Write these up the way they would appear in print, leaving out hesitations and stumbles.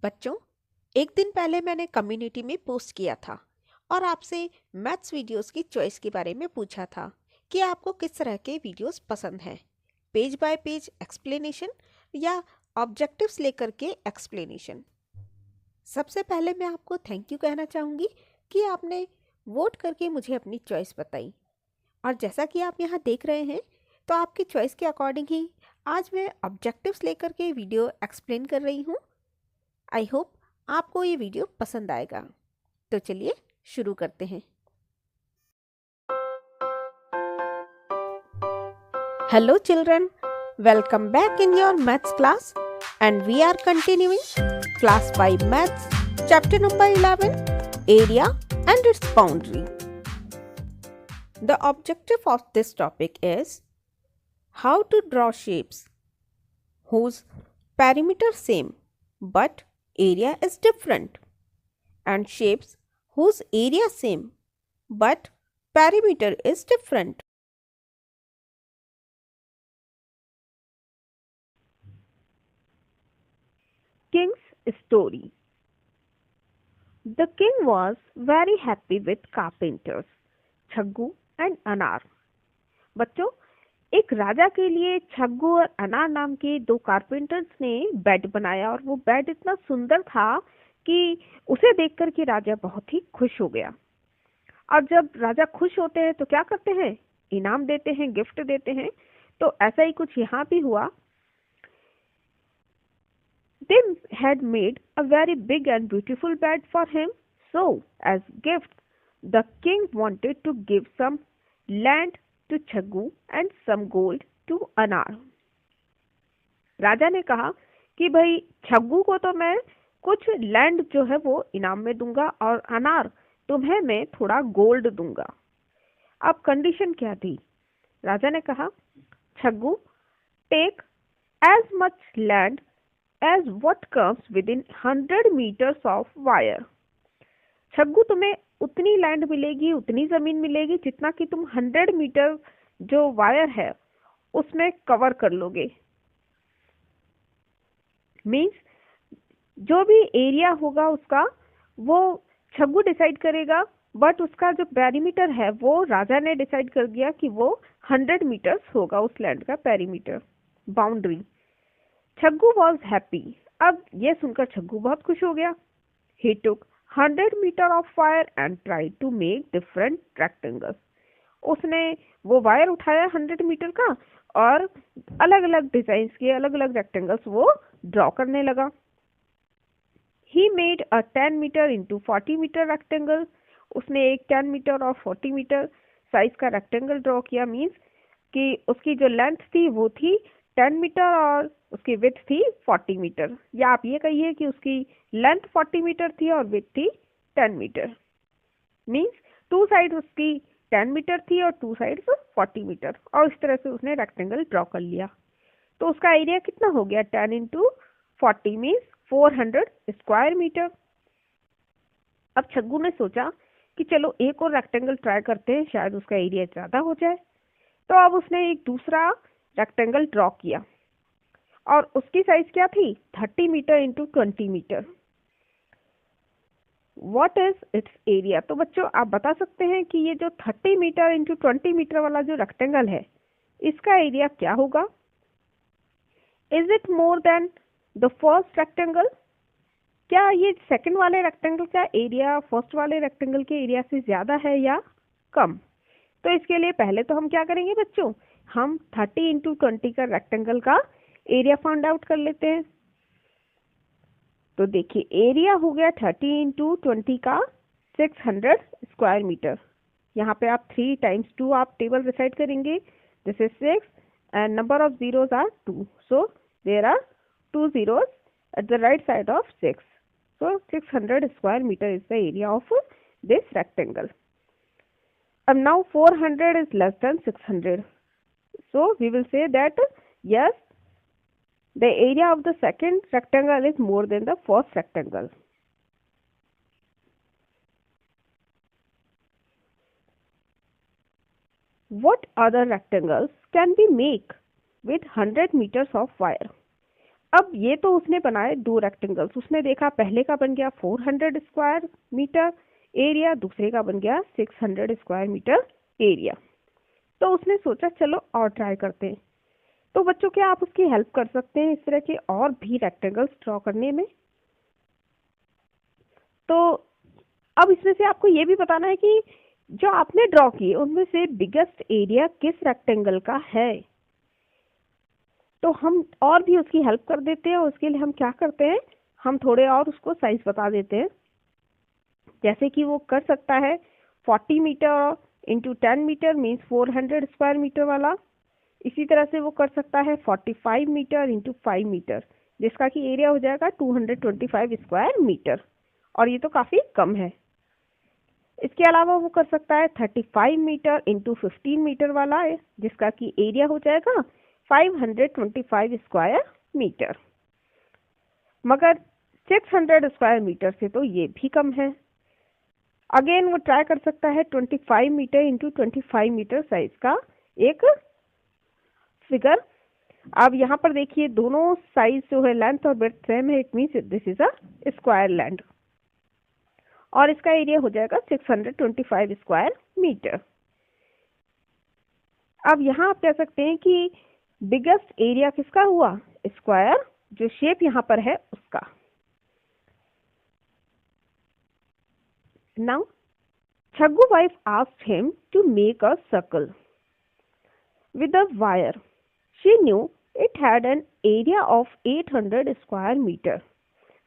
बच्चों, एक दिन पहले मैंने कम्युनिटी में पोस्ट किया था और आपसे मैथ्स वीडियोस की चॉइस के बारे में पूछा था कि आपको किस तरह के वीडियोस पसंद हैं, पेज बाय पेज एक्सप्लेनेशन या ऑब्जेक्टिव्स लेकर के एक्सप्लेनेशन। सबसे पहले मैं आपको थैंक यू कहना चाहूँगी कि आपने वोट करके मुझे अपनी चॉइस बताई। और जैसा कि आप यहाँ देख रहे हैं, तो आपकी चॉइस के अकॉर्डिंग ही आज मैं ऑब्जेक्टिव्स लेकर के वीडियो एक्सप्लेन कर रही हूँ। आई होप आपको ये वीडियो पसंद आएगा। तो चलिए शुरू करते हैं। Hello children, welcome back in your maths class and we are continuing class 5 maths chapter number 11 area and its boundary. The objective of this topic is how to draw shapes whose perimeter same but area is different, and shapes whose area same but perimeter is different. King's story. The king was very happy with carpenters, छग्गू and अनार। बच्चों, एक राजा के लिए छग्गू और अनार नाम के दो कारपेंटर्स ने बेड बनाया और वो बेड इतना सुंदर था कि उसे देखकर के राजा बहुत ही खुश हो गया। और जब राजा खुश होते हैं तो क्या करते हैं? इनाम देते हैं, गिफ्ट देते हैं। तो ऐसा ही कुछ यहाँ भी हुआ। They had made a very big and beautiful bed for him. So, as gift, the king wanted to give some land to Chaggu and some gold to Anar. राजा ने कहा कि भाई छग्गू को तो मैं कुछ लैंड जो है वो इनाम में दूंगा और अनार तुम्हें मैं थोड़ा गोल्ड दूंगा। अब कंडीशन क्या थी? राजा ने कहा, Chhaggu, take as much land as what comes within 100 meters of wire. Chhaggu, तुम्हें उतनी लैंड मिलेगी, उतनी जमीन मिलेगी जितना कि तुम 100 मीटर जो वायर है उसमें कवर कर लोगे। मीन्स जो भी एरिया होगा उसका वो छग्गू डिसाइड करेगा, बट उसका जो पेरीमीटर है वो राजा ने डिसाइड कर दिया कि वो 100 मीटर्स होगा उस लैंड का perimeter, boundary. Chhaggu was happy. अब यह सुनकर छग्गू बहुत खुश हो गया। He took 100 meter of wire and tried to make different rectangles. उसने वो वायर उठाया 100 मीटर का और अलग अलग डिजाइन के अलग अलग रेक्टेंगल्स वो ड्रॉ करने लगा। He made a 10 meter into 40 meter rectangle. उसने एक 10 मीटर और 40 मीटर साइज का रेक्टेंगल ड्रॉ किया। मीन्स कि उसकी जो लेंथ थी वो थी 10 मीटर और उसकी विड्थ थी 40 मीटर, या आप ये कहिए कि उसकी लेंथ 40 मीटर थी और विड्थ थी 10 मीटर। मीन्स टू साइड उसकी 10 मीटर थी और टू साइड 40 मीटर, और इस तरह से उसने रेक्टेंगल ड्रॉ कर लिया। तो उसका एरिया कितना हो गया? 10 इंटू 40 मीन्स 400 स्क्वायर मीटर। अब छग्गू ने सोचा कि चलो एक और रेक्टेंगल ट्राई करते हैं, शायद उसका एरिया ज्यादा हो जाए। तो अब उसने एक दूसरा रेक्टेंगल ड्रॉ किया और उसकी साइज क्या थी? 30 metre into 20 metre. What is its area? तो बच्चों, आप बता सकते हैं कि ये जो 30 मीटर इंटू 20 मीटर वाला जो रेक्टेंगल है इसका एरिया क्या होगा? Is it more than the first rectangle? क्या ये सेकंड वाले रेक्टेंगल का एरिया फर्स्ट वाले रेक्टेंगल के एरिया से ज्यादा है या कम? तो इसके लिए पहले तो हम क्या करेंगे बच्चों? हम 30 इंटू 20 का रेक्टेंगल का एरिया फाइंड आउट कर लेते हैं। तो देखिए, एरिया हो गया 30 इंटू 20 का 600 स्क्वायर मीटर। यहाँ पे आप 3 टाइम्स 2 आप टेबल डिसाइड करेंगे। This is 6 and number of zeros are 2, so there are 2 zeros at the right side of 6. So 600 square meter is the area of this rectangle. And now 400 is less than 600. So we will say that yes, the area of the second rectangle is more than the first rectangle. What other rectangles can we make with 100 meters of wire? अब ये तो उसने बनाए दो rectangles, उसने देखा पहले का बन गया 400 स्क्वायर मीटर एरिया, दूसरे का बन गया 600 स्क्वायर मीटर एरिया। तो उसने सोचा चलो और ट्राई करते हैं। तो बच्चों क्या आप उसकी हेल्प कर सकते हैं इस तरह के और भी रेक्टेंगल्स ड्रॉ करने में? तो अब इसमें से आपको ये भी बताना है कि जो आपने ड्रॉ किए उनमें से बिगेस्ट एरिया किस रेक्टेंगल का है। तो हम और भी उसकी हेल्प कर देते हैं, और उसके लिए हम क्या करते हैं, हम थोड़े और उसको साइज बता देते हैं। जैसे कि वो कर सकता है 40 metre into 10 metre means 400 square metre वाला। इसी तरह से वो कर सकता है 45 मीटर इंटू 5 मीटर, जिसका कि एरिया हो जाएगा 225 स्क्वायर मीटर, और ये तो काफ़ी कम है। इसके अलावा वो कर सकता है 35 मीटर इंटू 15 मीटर वाला है, जिसका कि एरिया हो जाएगा 525 स्क्वायर मीटर। मगर 600 स्क्वायर मीटर से तो ये भी कम है। अगेन वो ट्राई कर सकता है 25 मीटर इंटू 25 मीटर साइज का एक फिगर। अब यहाँ पर देखिए दोनों साइज जो है लेंथ और ब्रेड्थ सेम है, it means this is a square land, और इसका एरिया हो जाएगा 625 स्क्वायर मीटर। अब यहाँ आप कह सकते हैं कि बिगेस्ट एरिया किसका हुआ, स्क्वायर जो शेप यहाँ पर है उसका। Now Chaggu wife asked him to make a circle with a wire. She knew it had an area of 800 square meter.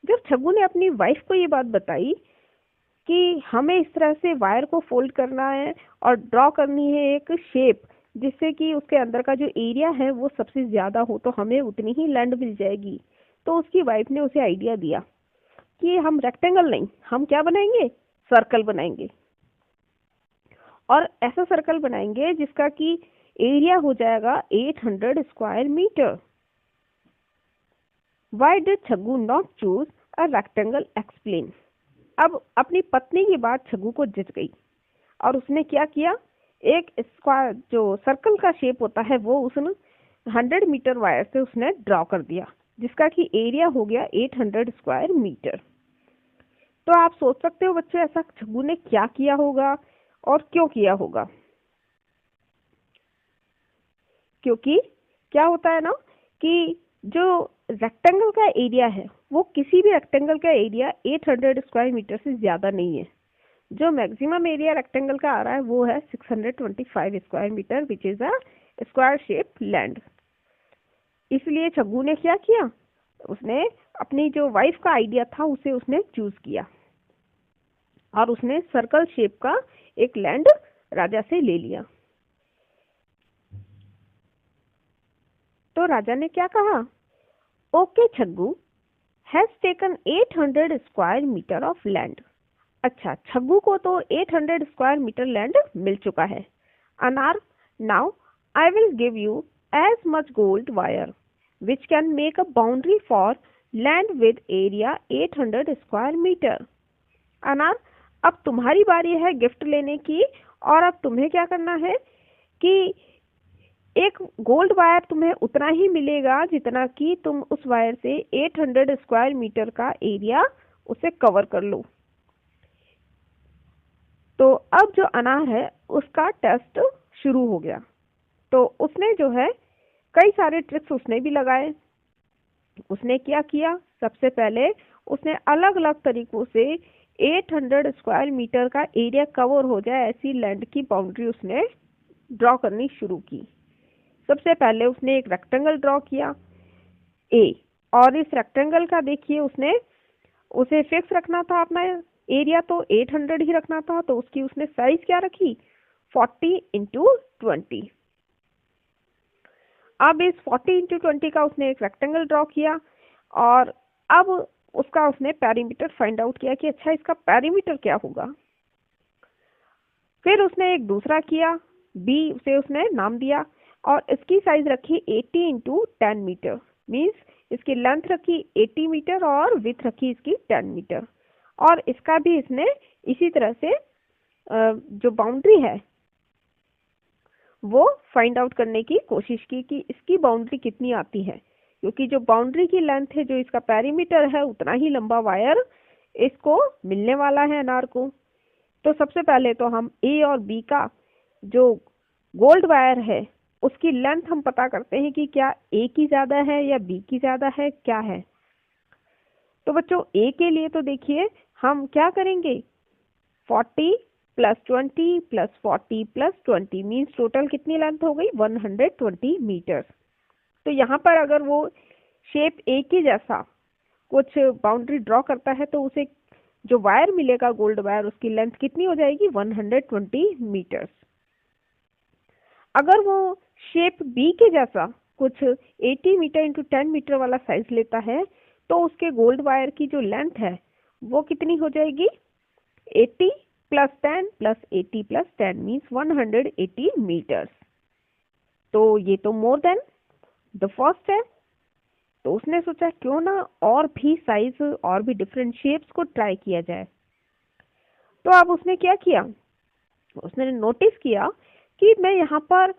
जब छग्गू ने अपनी वाइफ को ये बात बताई कि हमें इस तरह से वायर को फोल्ड करना है और ड्रॉ करनी है एक शेप जिससे कि उसके अंदर का जो एरिया है वो सबसे ज़्यादा हो, तो हमें उतनी ही लैंड मिल जाएगी। तो उसकी वाइफ ने उसे आइडिया दिया कि हम रेक्टेंगल नहीं, हम क्या बनाएंगे, सर्कल बनाएंगे, और ऐसा सर्कल बनाएंगे जिसका कि एरिया हो जाएगा 800 square metre. Why did Chhaggu not choose a rectangle, explain. अब अपनी पत्नी की बात छग्गू को जच गई और उसने क्या किया, एक स्क्वायर जो सर्कल का शेप होता है वो उसने 100 मीटर वायर से उसने ड्रॉ कर दिया, जिसका कि एरिया हो गया 800 स्क्वायर मीटर। तो आप सोच सकते हो बच्चों ऐसा छग्गू ने क्या किया होगा और क्यों किया होगा। क्योंकि क्या होता है ना कि जो रेक्टेंगल का एरिया है वो किसी भी रेक्टेंगल का एरिया 800 स्क्वायर मीटर से ज़्यादा नहीं है। जो मैक्सिमम एरिया रेक्टेंगल का आ रहा है वो है 625 square metre, which is a square shape land. इसलिए छग्गू ने क्या किया, उसने अपनी जो वाइफ का आइडिया था उसे उसने चूज किया और उसने सर्कल शेप का एक लैंड राजा से ले लिया। तो राजा ने क्या कहा, okay Chhaggu has taken 800 square metre of land. अच्छा, छग्गू को तो 800 स्क्वायर मीटर लैंड मिल चुका है। Anar, now I will give you as much gold wire which can make a boundary for land with area 800 square metre. Anar, अब तुम्हारी बारी है गिफ्ट लेने की, और अब तुम्हें क्या करना है कि एक गोल्ड वायर तुम्हें उतना ही मिलेगा जितना कि तुम उस वायर से 800 स्क्वायर मीटर का एरिया उसे कवर कर लो। तो अब जो अनार है उसका टेस्ट शुरू हो गया। तो उसने जो है कई सारे ट्रिक्स उसने भी लगाए। उसने क्या किया, सबसे पहले उसने अलग अलग तरीकों से 800 स्क्वायर मीटर का एरिया कवर हो जाए ऐसी लैंड की बाउंड्री उसने ड्रॉ करनी शुरू की। सबसे पहले उसने एक रेक्टेंगल ड्रॉ किया ए, और इस रेक्टेंगल का देखिए उसने उसे फिक्स रखना था, अपना एरिया तो 800 ही रखना था, तो उसकी उसने साइज क्या रखी, 40 इंटू 20। अब इस 40 इंटू 20 का उसने एक रेक्टेंगल ड्रॉ किया, और अब उसका उसने पेरीमीटर फाइंड आउट किया कि अच्छा इसका पेरीमीटर क्या होगा। फिर उसने एक दूसरा किया बी, उसे उसने नाम दिया, और इसकी साइज रखी 80 इंटू 10 मीटर, मीन्स इसकी लेंथ रखी 80 मीटर और विथ रखी इसकी 10 मीटर। और इसका भी इसने इसी तरह से जो बाउंड्री है वो फाइंड आउट करने की कोशिश की कि इसकी बाउंड्री कितनी आती है। क्योंकि जो बाउंड्री की लेंथ है, जो इसका पेरीमीटर है, उतना ही लंबा वायर इसको मिलने वाला है अनार को। तो सबसे पहले तो हम ए और बी का जो गोल्ड वायर है उसकी लेंथ हम पता करते हैं कि क्या ए की ज्यादा है या बी की ज्यादा है, क्या है। तो बच्चों ए के लिए तो देखिए हम क्या करेंगे, 40 plus 20 plus 40 plus 20 means total कितनी लेंथ हो गई, 120 मीटर। तो यहाँ पर अगर वो शेप ए के जैसा कुछ बाउंड्री ड्रॉ करता है तो उसे जो वायर मिलेगा गोल्ड वायर, उसकी लेंथ कितनी हो जाएगी, 120 मीटर्स। अगर वो शेप बी के जैसा कुछ 80 मीटर इंटू 10 मीटर वाला साइज लेता है तो उसके गोल्ड वायर की जो लेंथ है वो कितनी हो जाएगी, 80 plus 10 plus 80 plus 10 means 180 metres. तो ये तो मोर देन द फर्स्ट है। तो उसने सोचा क्यों ना और भी साइज और भी डिफरेंट शेप्स को ट्राई किया जाए। तो अब उसने क्या किया, उसने नोटिस किया कि मैं यहाँ पर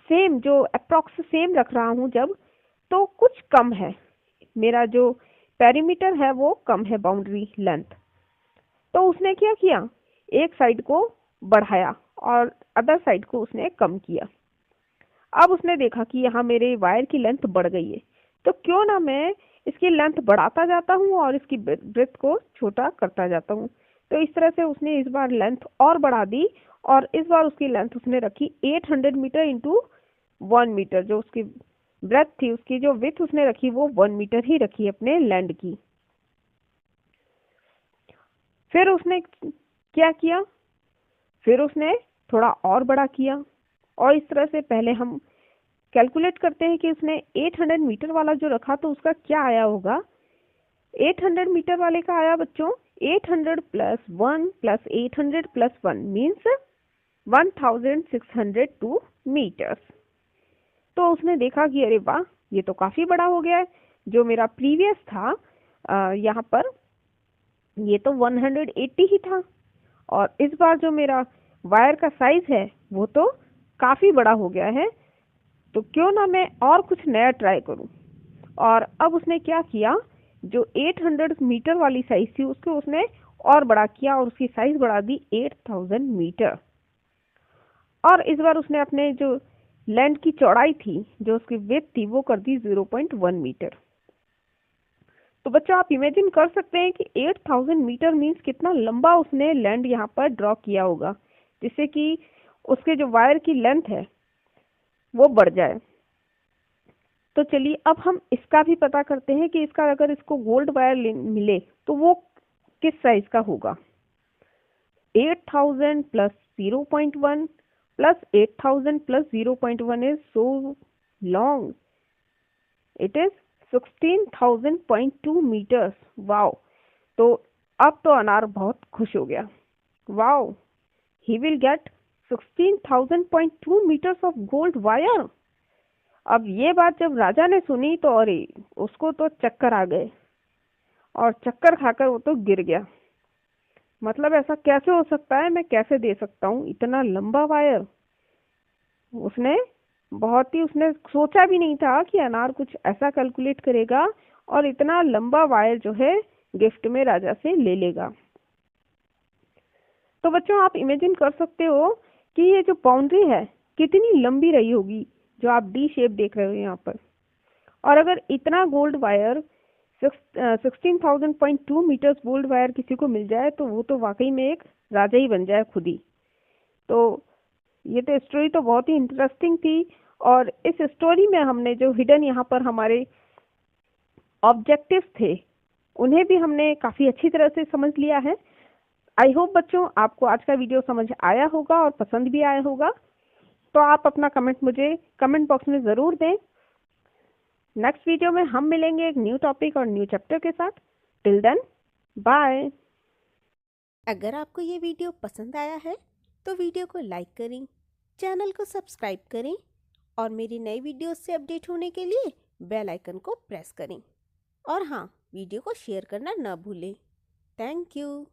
सेम जो अप्रॉक्स सेम रख रहा हूँ जब, तो कुछ कम है, मेरा जो पेरीमीटर है वो कम है, बाउंड्री लेंथ। तो उसने क्या किया, एक साइड को बढ़ाया और अदर साइड को उसने कम किया। अब उसने देखा कि यहाँ मेरे वायर की लेंथ बढ़ गई है, तो क्यों ना मैं इसकी लेंथ बढ़ाता जाता हूँ और इसकी ब्रेथ को छोटा करता जाता हूँ। तो इस तरह से उसने इस बार लेंथ और बढ़ा दी और इस बार उसकी लेंथ उसने रखी 800 मीटर इंटू 1 मीटर। जो उसकी ब्रेथ थी, उसकी जो विड्थ उसने रखी वो 1 मीटर ही रखी अपने लैंड की। फिर उसने क्या किया, फिर उसने थोड़ा और बड़ा किया और इस तरह से पहले हम कैलकुलेट करते हैं कि उसने 800 मीटर वाला जो रखा तो उसका क्या आया होगा। 800 मीटर वाले का आया बच्चों 800 plus 1 plus 800 plus 1 means 1602 metres. तो उसने देखा कि अरे वाह, ये तो काफी बड़ा हो गया है। जो मेरा प्रीवियस था यहाँ पर ये तो 180 ही था और इस बार जो मेरा वायर का साइज है वो तो काफी बड़ा हो गया है, तो क्यों ना मैं और कुछ नया ट्राई करूं। और अब उसने क्या किया, जो 800 मीटर वाली साइज थी उसको उसने और बड़ा किया और उसकी साइज बढ़ा दी 8000 मीटर। और इस बार उसने अपने जो लैंड की चौड़ाई थी, जो उसकी विड्थ थी, वो कर दी 0.1 मीटर। तो बच्चों आप इमेजिन कर सकते हैं कि 8000 मीटर मीन्स कितना लंबा उसने लैंड यहाँ पर ड्रॉ किया होगा, जिससे कि उसके जो वायर की लेंथ है वो बढ़ जाए। तो चलिए अब हम इसका भी पता करते हैं कि इसका अगर इसको गोल्ड वायर मिले तो वो किस साइज का होगा। 8000 plus 0.1 plus 8000 plus 0.1 is so long, it is 16,000.2 metres. Wow, तो अब तो अनार बहुत खुश हो गया। Wow, he will get 16,000.2 metres of gold wire. अब ये बात जब राजा ने सुनी तो अरे उसको तो चक्कर आ गए और चक्कर खाकर वो तो गिर गया। मतलब ऐसा कैसे हो सकता है, मैं कैसे दे सकता हूँ इतना लंबा वायर। उसने सोचा भी नहीं था कि अनार कुछ ऐसा कैलकुलेट करेगा और इतना लंबा वायर जो है गिफ्ट में राजा से ले लेगा। तो बच्चों आप इमेजिन कर सकते हो कि ये जो बाउंड्री है कितनी लंबी रही होगी, जो आप डी शेप देख रहे हो यहाँ पर। और अगर इतना gold wire 16,000.2 metres gold wire किसी को मिल जाए तो वो तो वाकई में एक राजा ही बन जाए खुद ही। तो ये तो स्टोरी तो बहुत ही इंटरेस्टिंग थी और इस स्टोरी में हमने जो हिडन यहाँ पर हमारे ऑब्जेक्टिव्स थे उन्हें भी हमने काफी अच्छी तरह से समझ लिया है। आई होप बच्चों आपको आज का वीडियो समझ आया होगा और पसंद भी आया होगा। तो आप अपना कमेंट मुझे कमेंट बॉक्स में जरूर दें। नेक्स्ट वीडियो में हम मिलेंगे एक न्यू टॉपिक और न्यू चैप्टर के साथ। Till then bye. अगर आपको ये वीडियो पसंद आया है तो वीडियो को लाइक करें, चैनल को सब्सक्राइब करें और मेरी नई वीडियोस से अपडेट होने के लिए बेल आइकन को प्रेस करें। और हाँ, वीडियो को शेयर करना न भूलें। Thank you.